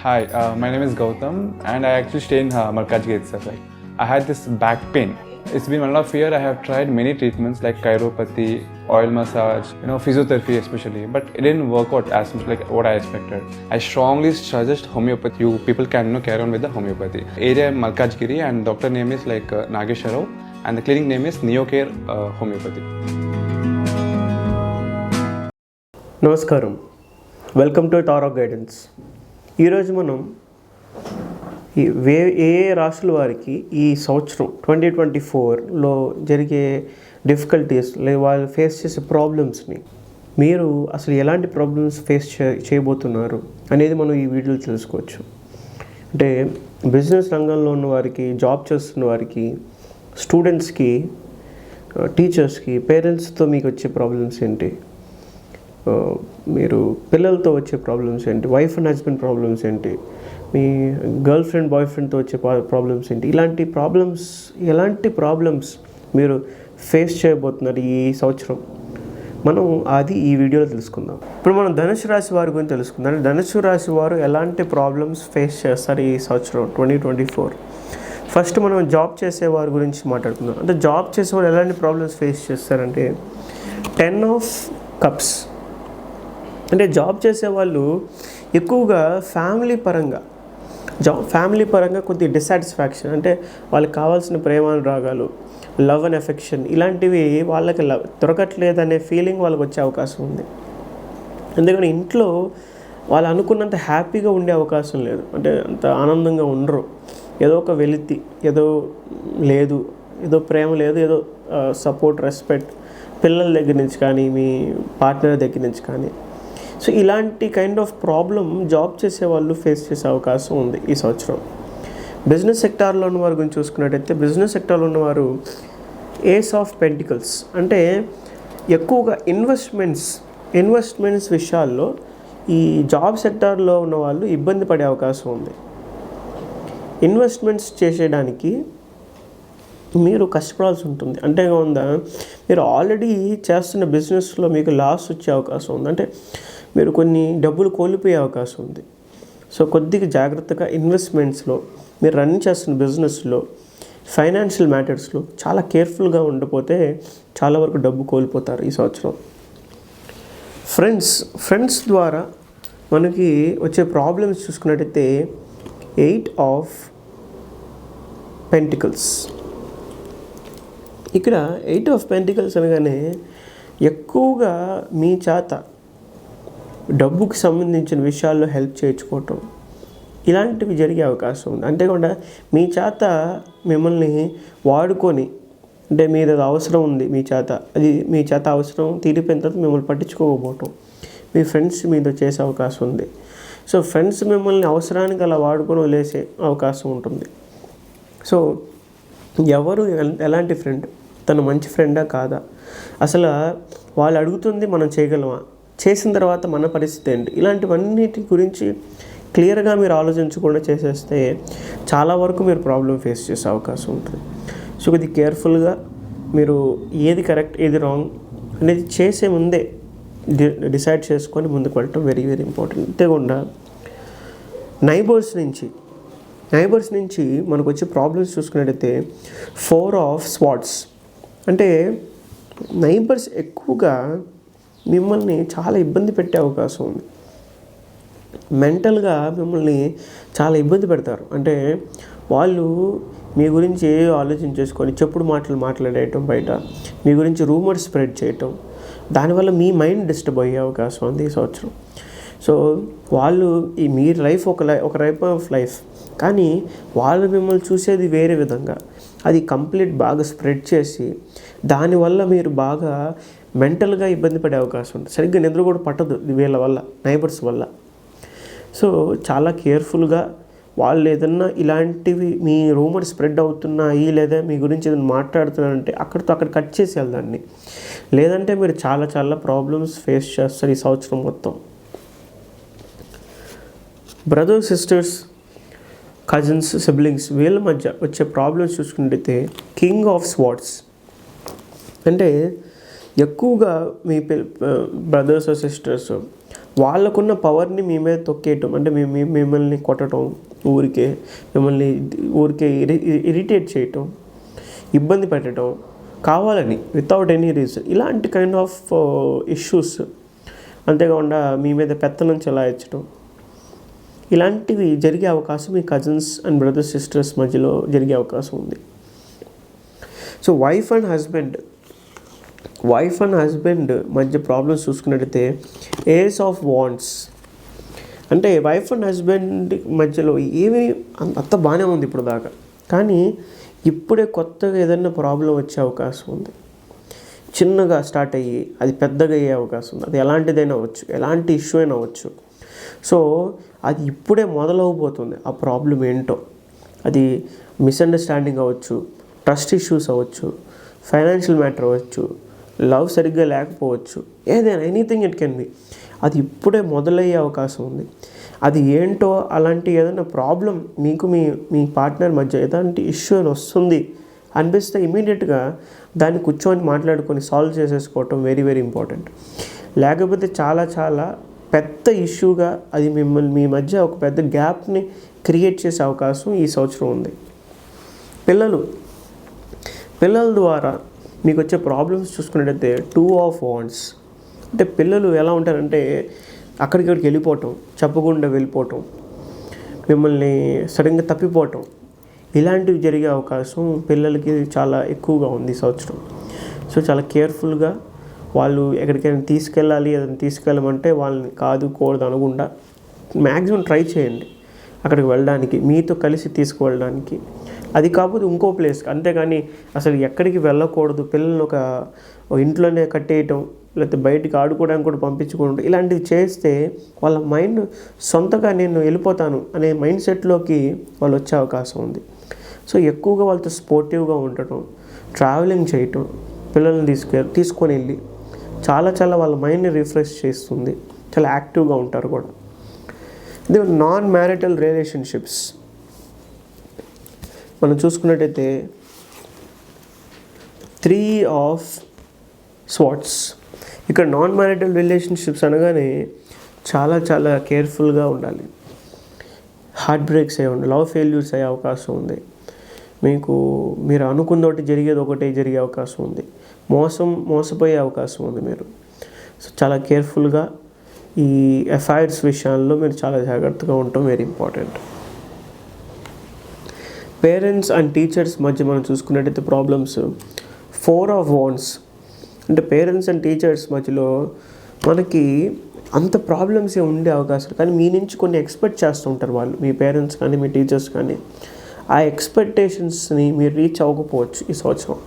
Hi, my name is Gautam and I actually stay in Malkajgiri itself. Like, I had this back pain. It's been 1.5 years. I have tried many treatments like chiropathy, oil massage, physiotherapy especially, but it didn't work out as much like what I expected. I strongly suggest homeopathy. You people can carry on with the homeopathy. Area Malkajgiri and doctor name is like Nageswara Rao and the clinic name is Neocare Homeopathy. నమస్కారం, welcome to టార్ of guidance. ఈరోజు మనం ఏ రాశుల వారికి ఈ సంవత్సరం 2024లో జరిగే difficulties లేదా వాళ్ళు ఫేస్ చేసే ప్రాబ్లమ్స్ని, మీరు అసలు ఎలాంటి ప్రాబ్లమ్స్ ఫేస్ చేయబోతున్నారు అనేది మనం ఈ వీడియోలో తెలుసుకోవచ్చు. అంటే బిజినెస్ రంగంలో ఉన్న వారికి, జాబ్ చేస్తున్న వారికి, స్టూడెంట్స్కి, టీచర్స్కి, పేరెంట్స్తో మీకు వచ్చే ప్రాబ్లమ్స్ ఏంటి, మీరు పిల్లలతో వచ్చే ప్రాబ్లమ్స్ ఏంటి, వైఫ్ అండ్ హస్బెండ్ ప్రాబ్లమ్స్ ఏంటి, మీ గర్ల్ ఫ్రెండ్ బాయ్ ఫ్రెండ్తో వచ్చే ప్రాబ్లమ్స్ ఏంటి, ఎలాంటి ప్రాబ్లమ్స్ మీరు ఫేస్ చేయబోతున్నారు ఈ సంవత్సరం, మనం అది ఈ వీడియోలో తెలుసుకుందాం. ఇప్పుడు మనం ధనుసు రాశి వారి గురించి తెలుసుకుందాం. ధనుసు రాశి వారు ఎలాంటి ప్రాబ్లమ్స్ ఫేస్ చేస్తారు ఈ సంవత్సరం 2024. ఫస్ట్ మనం జాబ్ చేసే వారి గురించి మాట్లాడుకుందాం. అంటే జాబ్ చేసేవారు ఎలాంటి ప్రాబ్లమ్స్ ఫేస్ చేస్తారంటే 10 of Cups. అంటే జాబ్ చేసేవాళ్ళు ఎక్కువగా ఫ్యామిలీ పరంగా కొద్దిగా డిసాటిస్ఫాక్షన్, అంటే వాళ్ళకి కావాల్సిన ప్రేమానురాగాలు, లవ్ అండ్ ఎఫెక్షన్ ఇలాంటివి వాళ్ళకి దొరకట్లేదనే ఫీలింగ్ వాళ్ళకి వచ్చే అవకాశం ఉంది. ఎందుకంటే ఇంట్లో వాళ్ళు అనుకున్నంత హ్యాపీగా ఉండే అవకాశం లేదు, అంటే అంత ఆనందంగా ఉండరు. ఏదో ఒక వెలితి, ఏదో లేదు, ఏదో ప్రేమ లేదు, ఏదో సపోర్ట్, రెస్పెక్ట్ పిల్లల దగ్గర నుంచి కానీ, మీ పార్ట్నర్ దగ్గర నుంచి కానీ. సో ఇలాంటి కైండ్ ఆఫ్ ప్రాబ్లం జాబ్ చేసే వాళ్ళు ఫేస్ చేసే అవకాశం ఉంది ఈ సంవత్సరం. బిజినెస్ సెక్టార్లో ఉన్న వారి గురించి చూసుకున్నట్టయితే, బిజినెస్ సెక్టార్లో ఉన్నవారు ఏస్ ఆఫ్ పెంటికల్స్, అంటే ఎక్కువగా ఇన్వెస్ట్మెంట్స్ విషయాల్లో ఈ జాబ్ సెక్టార్లో ఉన్న వాళ్ళు ఇబ్బంది పడే అవకాశం ఉంది. ఇన్వెస్ట్మెంట్స్ చేసేయడానికి మీరు కష్టపడాల్సి ఉంటుంది. అంతేకాకుండా మీరు ఆల్రెడీ చేస్తున్న బిజినెస్లో మీకు లాస్ వచ్చే అవకాశం ఉంది, అంటే మీరు కొన్ని డబ్బులు కోల్పోయే అవకాశం ఉంది. సో కొద్దిగా జాగ్రత్తగా ఇన్వెస్ట్మెంట్స్లో, మీరు రన్ చేస్తున్న బిజినెస్లో, ఫైనాన్షియల్ మ్యాటర్స్లో చాలా కేర్ఫుల్గా ఉండకపోతే చాలా వరకు డబ్బు కోల్పోతారు ఈ సంవత్సరం. ఫ్రెండ్స్ ద్వారా మనకి వచ్చే ప్రాబ్లమ్స్ చూసుకున్నట్టయితే 8 of Pentacles. ఇక్కడ 8 of Pentacles అనగానే ఎక్కువగా మీ చేత డబ్బుకి సంబంధించిన విషయాల్లో హెల్ప్ చేయించుకోవటం ఇలాంటివి జరిగే అవకాశం ఉంది. అంతేకాకుండా మీ చేత మిమ్మల్ని వాడుకొని, అంటే మీద అవసరం ఉంది మీ చేత, అది మీ చేత అవసరం తీరిపోయిన తర్వాత మిమ్మల్ని పట్టించుకోకపోవటం మీ ఫ్రెండ్స్ మీద చేసే అవకాశం ఉంది. సో ఫ్రెండ్స్ మిమ్మల్ని అవసరానికి అలా వాడుకొని వదిలేసే అవకాశం ఉంటుంది. సో ఎవరు ఎలాంటి ఫ్రెండ్, తను మంచి ఫ్రెండా కాదా, అసలు వాళ్ళు అడుగుతుంది మనం చేయగలమా, చేసిన తర్వాత మన పరిస్థితి ఏంటి, ఇలాంటివన్నిటి గురించి క్లియర్గా మీరు ఆలోచించకుండా చేసేస్తే చాలా వరకు మీరు ప్రాబ్లం ఫేస్ చేసే అవకాశం ఉంటుంది. సో ఇది కేర్ఫుల్గా మీరు ఏది కరెక్ట్, ఏది రాంగ్ అనేది చేసే ముందే డిసైడ్ చేసుకొని ముందుకు వెళ్ళటం వెరీ వెరీ ఇంపార్టెంట్. అంతేకాకుండా నైబర్స్ నుంచి మనకు వచ్చే ప్రాబ్లమ్స్ చూసుకున్నట్టయితే 4 of Swords. అంటే నైబర్స్ ఎక్కువగా మిమ్మల్ని చాలా ఇబ్బంది పెట్టే అవకాశం ఉంది. మెంటల్గా మిమ్మల్ని చాలా ఇబ్బంది పెడతారు. అంటే వాళ్ళు మీ గురించి ఆలోచించేసుకొని చెప్పుడు మాటలు మాట్లాడేయటం, బయట మీ గురించి రూమర్స్ స్ప్రెడ్ చేయటం, దానివల్ల మీ మైండ్ డిస్టర్బ్ అయ్యే అవకాశం ఉంది ఈ సంవత్సరం. సో వాళ్ళు మీ లైఫ్ ఒక టైప్ ఆఫ్ లైఫ్, కానీ వాళ్ళు మిమ్మల్ని చూసేది వేరే విధంగా, అది కంప్లీట్ బాగా స్ప్రెడ్ చేసి దానివల్ల మీరు బాగా మెంటల్గా ఇబ్బంది పడే అవకాశం ఉంది. సరిగ్గా నిద్ర కూడా పట్టదు వీళ్ళ వల్ల, నైబర్స్ వల్ల. సో చాలా కేర్ఫుల్గా వాళ్ళు ఏదన్నా ఇలాంటివి మీ రూమర్ స్ప్రెడ్ అవుతున్నాయి, లేదా మీ గురించి ఏదైనా మాట్లాడుతున్నారంటే అక్కడితో అక్కడ కట్ చేసేయాలి దాన్ని, లేదంటే మీరు చాలా చాలా ప్రాబ్లమ్స్ ఫేస్ చేస్తారు ఈ సంవత్సరం మొత్తం. బ్రదర్స్, సిస్టర్స్, కజిన్స్, సిబ్లింగ్స్ వీళ్ళ మధ్య వచ్చే ప్రాబ్లమ్స్ చూసుకుంటే King of Swords. అంటే ఎక్కువగా మీ బ్రదర్స్ సిస్టర్స్ వాళ్ళకున్న పవర్ని మీ మీద తొక్కేయటం, అంటే మిమ్మల్ని కొట్టడం, మిమ్మల్ని ఊరికే ఇరిటేట్ చేయటం, ఇబ్బంది పెట్టడం కావాలని వితౌట్ ఎనీ రీజన్, ఇలాంటి కైండ్ ఆఫ్ ఇష్యూస్. అంతేకాకుండా మీ మీద పెత్తనం చెలాయించడం, ఇలాంటివి జరిగే అవకాశం మీ కజిన్స్ అండ్ బ్రదర్స్ సిస్టర్స్ మధ్యలో జరిగే అవకాశం ఉంది. సో వైఫ్ అండ్ హస్బెండ్ మధ్య ప్రాబ్లమ్స్ చూసుకున్నట్టయితే ఏస్ ఆఫ్ వాండ్స్, అంటే వైఫ్ అండ్ హస్బెండ్ మధ్యలో ఏమీ అంత బాగానే ఉంది ఇప్పుడు దాకా, కానీ ఇప్పుడే కొత్తగా ఏదైనా ప్రాబ్లం వచ్చే అవకాశం ఉంది. చిన్నగా స్టార్ట్ అయ్యి అది పెద్దగా అయ్యే అవకాశం ఉంది. అది ఎలాంటిదైనా అవ్వచ్చు, ఎలాంటి ఇష్యూ అయినా అవ్వచ్చు. సో అది ఇప్పుడే మొదలవబోతుంది. ఆ ప్రాబ్లం ఏంటో, అది మిస్అండర్స్టాండింగ్ అవ్వచ్చు, ట్రస్ట్ ఇష్యూస్ అవ్వచ్చు, ఫైనాన్షియల్ మ్యాటర్ అవ్వచ్చు, లవ్ సరిగ్గా లేకపోవచ్చు, ఏదైనా ఎనీథింగ్ ఇట్ కెన్ బి. అది ఇప్పుడే మొదలయ్యే అవకాశం ఉంది. అది ఏంటో, అలాంటి ఏదైనా ప్రాబ్లం మీకు మీ పార్ట్నర్ మధ్య ఎలాంటి ఇష్యూ అని వస్తుంది అనిపిస్తే ఇమీడియట్గా దాన్ని కూర్చొని మాట్లాడుకొని సాల్వ్ చేసేసుకోవటం వెరీ వెరీ ఇంపార్టెంట్. లేకపోతే చాలా పెద్ద ఇష్యూగా అది మీ మధ్య ఒక పెద్ద గ్యాప్ని క్రియేట్ చేసే అవకాశం ఈ సంవత్సరం ఉంది. పిల్లల ద్వారా మీకు వచ్చే ప్రాబ్లమ్స్ చూసుకున్నట్టయితే 2 ఆఫ్ వాండ్స్, అంటే పిల్లలు ఎలా ఉంటారంటే అక్కడికి వెళ్ళిపోవటం, చెప్పకుండా వెళ్ళిపోవటం, మిమ్మల్ని సడన్గా తప్పిపోవటం, ఇలాంటివి జరిగే అవకాశం పిల్లలకి చాలా ఎక్కువగా ఉంది ఈ సంవత్సరం. సో చాలా కేర్ఫుల్గా వాళ్ళు ఎక్కడికైనా తీసుకెళ్ళాలి, ఏదైనా తీసుకెళ్ళమంటే వాళ్ళని కూడదు అనకుండా మ్యాక్సిమం ట్రై చేయండి అక్కడికి వెళ్ళడానికి, మీతో కలిసి తీసుకువెళ్ళడానికి. అది కాకపోతే ఇంకో ప్లేస్, అంతేగాని అసలు ఎక్కడికి వెళ్ళకూడదు, పిల్లల్ని ఒక ఇంట్లోనే కట్టేయటం, లేకపోతే బయటికి ఆడుకోవడానికి కూడా పంపించుకోవడం, ఇలాంటివి చేస్తే వాళ్ళ మైండ్ సొంతగా నేను వెళ్ళిపోతాను అనే మైండ్ సెట్లోకి వాళ్ళు వచ్చే అవకాశం ఉంది. సో ఎక్కువగా వాళ్ళతో స్పోర్టివ్గా ఉండటం, ట్రావెలింగ్ చేయటం, పిల్లల్ని తీసుకొని వెళ్ళి చాలా వాళ్ళ మైండ్ని రిఫ్రెష్ చేస్తుంది, చాలా యాక్టివ్గా ఉంటారు కూడా. ఇది నాన్ మ్యారిటల్ రిలేషన్షిప్స్ మనం చూసుకున్నట్టయితే 3 ఆఫ్ స్వార్డ్స్. ఇక్కడ నాన్ మ్యారిటల్ రిలేషన్షిప్స్ అనగానే చాలా కేర్ఫుల్గా ఉండాలి. హార్ట్ బ్రేక్స్ అయ్యి ఉండాలి, లవ్ ఫెయిల్యూర్స్ అయ్యే అవకాశం ఉంది. మీరు అనుకున్న ఒకటి జరిగేది ఒకటే జరిగే అవకాశం ఉంది, మోసపోయే అవకాశం ఉంది మీరు. సో చాలా కేర్ఫుల్గా ఈ అఫైర్స్ విషయాల్లో మీరు చాలా జాగ్రత్తగా ఉండటం very important. Parents and teachers మధ్య మనం చూసుకున్నట్టయితే ప్రాబ్లమ్స్ 4 ఆఫ్ వాండ్స్, అంటే పేరెంట్స్ అండ్ టీచర్స్ మధ్యలో మనకి అంత ప్రాబ్లమ్స్ ఉండే అవకాశం, కానీ మీ నుంచి కొన్ని ఎక్స్పెక్ట్ చేస్తూ ఉంటారు వాళ్ళు, మీ పేరెంట్స్ కానీ మీ టీచర్స్ కానీ. ఆ ఎక్స్పెక్టేషన్స్ని మీరు రీచ్ అవ్వకపోవచ్చు ఈ సంవత్సరం.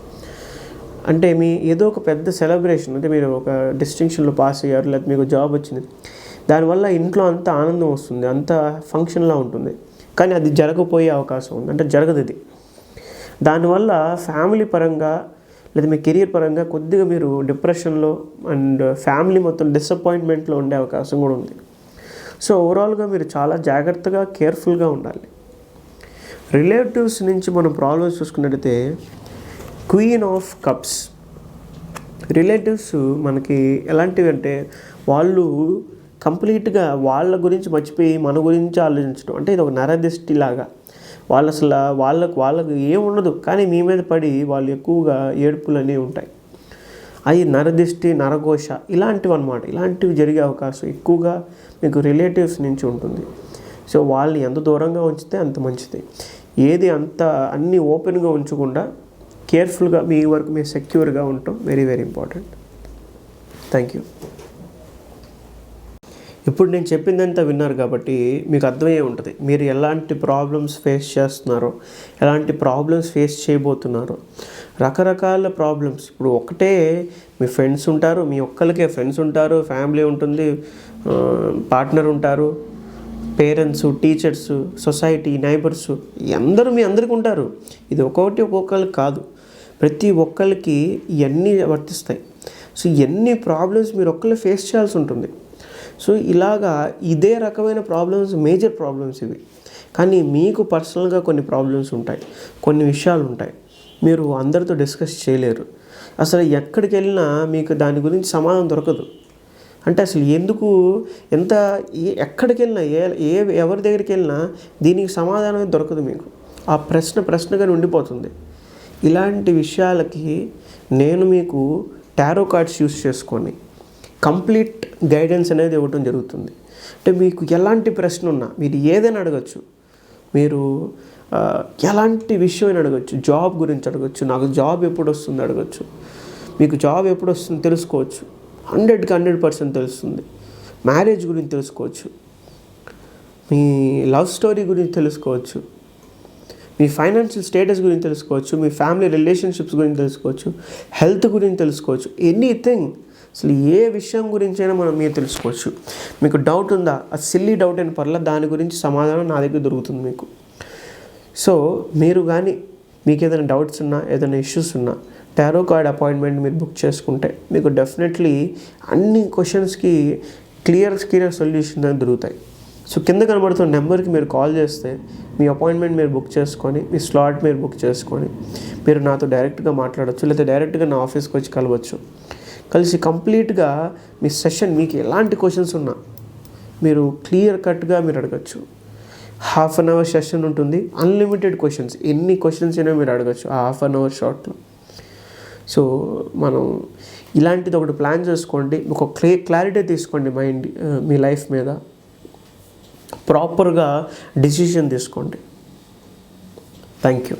అంటే ఏదో ఒక పెద్ద సెలబ్రేషన్, అంటే మీరు ఒక డిస్టింక్షన్లో పాస్ అయ్యారు, లేకపోతే మీకు జాబ్ వచ్చింది, దానివల్ల ఇంట్లో అంత ఆనందం వస్తుంది, అంత ఫంక్షన్లా ఉంటుంది, కానీ అది జరగపోయే అవకాశం ఉంది, అంటే జరగదు ఇది. దానివల్ల ఫ్యామిలీ పరంగా లేదా మీ కెరీర్ పరంగా కొద్దిగా మీరు డిప్రెషన్లో అండ్ ఫ్యామిలీ మొత్తం డిసప్పాయింట్మెంట్లో ఉండే అవకాశం కూడా ఉంది. సో ఓవరాల్గా మీరు చాలా జాగ్రత్తగా కేర్ఫుల్గా ఉండాలి. రిలేటివ్స్ నుంచి మనం ప్రాబ్లమ్స్ చూసుకున్నట్టయితే క్వీన్ ఆఫ్ కప్స్. రిలేటివ్స్ మనకి ఎలాంటివి అంటే వాళ్ళు కంప్లీట్గా వాళ్ళ గురించి మర్చిపోయి మన గురించి ఆలోచించడం, అంటే ఇది ఒక నరదిష్టి లాగా. వాళ్ళు అసలు వాళ్ళకు ఏముండదు, కానీ మీ మీద పడి వాళ్ళు ఎక్కువగా ఏడుపులు అనేవి ఉంటాయి. అవి నరదిష్టి, నరఘోష ఇలాంటివి అన్నమాట. ఇలాంటివి జరిగే అవకాశం ఎక్కువగా మీకు రిలేటివ్స్ నుంచి ఉంటుంది. సో వాళ్ళని ఎంత దూరంగా ఉంచితే అంత మంచిది. అన్నీ ఓపెన్గా ఉంచకుండా కేర్ఫుల్గా మీ వరకు మీరు సెక్యూర్గా ఉండటం very very important. Thank you. ఇప్పుడు నేను చెప్పిందంతా విన్నారు కాబట్టి మీకు అర్థమయ్యే ఉంటుంది మీరు ఎలాంటి ప్రాబ్లమ్స్ ఫేస్ చేస్తున్నారో, ఎలాంటి ప్రాబ్లమ్స్ ఫేస్ చేయబోతున్నారో. రకరకాల ప్రాబ్లమ్స్, ఇప్పుడు ఒకటే మీ ఫ్రెండ్స్ ఉంటారు, మీ ఒక్కరికే ఫ్రెండ్స్ ఉంటారు, ఫ్యామిలీ ఉంటుంది, పార్ట్నర్ ఉంటారు, పేరెంట్స్, టీచర్స్, సొసైటీ, నైబర్స్, మీ అందరికీ ఉంటారు. ఇది ఒక్కొక్కరికి కాదు, ప్రతి ఒక్కరికి ఇవన్నీ వర్తిస్తాయి. సో ఇవన్నీ ప్రాబ్లమ్స్ మీరు ఒక్కళ్ళే ఫేస్ చేయాల్సి ఉంటుంది. సో ఇలాగా ఇదే రకమైన ప్రాబ్లమ్స్, మేజర్ ప్రాబ్లమ్స్ ఇవి. కానీ మీకు పర్సనల్గా కొన్ని ప్రాబ్లమ్స్ ఉంటాయి, కొన్ని విషయాలు ఉంటాయి, మీరు అందరితో డిస్కస్ చేయలేరు. అసలు ఎక్కడికి వెళ్ళినా మీకు దాని గురించి సమాధానం దొరకదు. అంటే అసలు ఎందుకు ఎంత ఎక్కడికి వెళ్ళినా ఎవరి దగ్గరికి వెళ్ళినా దీనికి సమాధానమే దొరకదు మీకు. ఆ ప్రశ్నగానే ఉండిపోతుంది. ఇలాంటి విషయాలకి నేను మీకు టారో కార్డ్స్ యూస్ చేసుకొని కంప్లీట్ గైడెన్స్ అనేది ఇవ్వటం జరుగుతుంది. అంటే మీకు ఎలాంటి ప్రశ్న ఉన్నా మీరు ఏదైనా అడగచ్చు. మీరు ఎలాంటి విషయం అడగచ్చు. జాబ్ గురించి అడగచ్చు, నాకు జాబ్ ఎప్పుడు వస్తుంది అడగచ్చు, మీకు జాబ్ ఎప్పుడు వస్తుంది తెలుసుకోవచ్చు, 100కి 100% తెలుస్తుంది. మ్యారేజ్ గురించి తెలుసుకోవచ్చు, మీ లవ్ స్టోరీ గురించి తెలుసుకోవచ్చు, మీ ఫైనాన్షియల్ స్టేటస్ గురించి తెలుసుకోవచ్చు, మీ ఫ్యామిలీ రిలేషన్షిప్స్ గురించి తెలుసుకోవచ్చు, హెల్త్ గురించి తెలుసుకోవచ్చు, ఎనీథింగ్. అసలు ఏ విషయం గురించి అయినా మీరు తెలుసుకోవచ్చు. మీకు డౌట్ ఉందా, ఆ సిల్లీ డౌట్ అయిన పర్లేదు, దాని గురించి సమాధానం నా దగ్గర దొరుకుతుంది మీకు. సో మీరు కానీ మీకు ఏదైనా డౌట్స్ ఉన్నా, ఏదైనా ఇష్యూస్ ఉన్నా, టారో కార్డ్ అపాయింట్మెంట్ మీరు బుక్ చేసుకుంటే మీకు డెఫినెట్లీ అన్ని క్వశ్చన్స్కి క్లియర్ సొల్యూషన్ అనేది దొరుకుతాయి. సో కింద కనబడుతున్న నెంబర్కి మీరు కాల్ చేస్తే మీ అపాయింట్మెంట్ మీరు బుక్ చేసుకొని, మీ స్లాట్ మీరు బుక్ చేసుకొని మీరు నాతో డైరెక్ట్గా మాట్లాడవచ్చు, లేకపోతే డైరెక్ట్గా నా ఆఫీస్కి వచ్చి కలిసి కంప్లీట్గా మీ సెషన్, మీకు ఎలాంటి క్వశ్చన్స్ ఉన్నా మీరు క్లియర్ కట్గా మీరు అడగచ్చు. 1/2 అవర్ సెషన్ ఉంటుంది, అన్లిమిటెడ్ క్వశ్చన్స్, ఎన్ని క్వశ్చన్స్ అయినా మీరు అడగచ్చు ఆ 1/2 అవర్ షార్ట్లో. సో మనం ఇలాంటిది ఒకటి ప్లాన్ చేసుకోండి, ఒక క్లారిటీ తీసుకోండి మీ లైఫ్ మీద, ప్రాపర్గా డిసిషన్ తీసుకోండి. Thank you.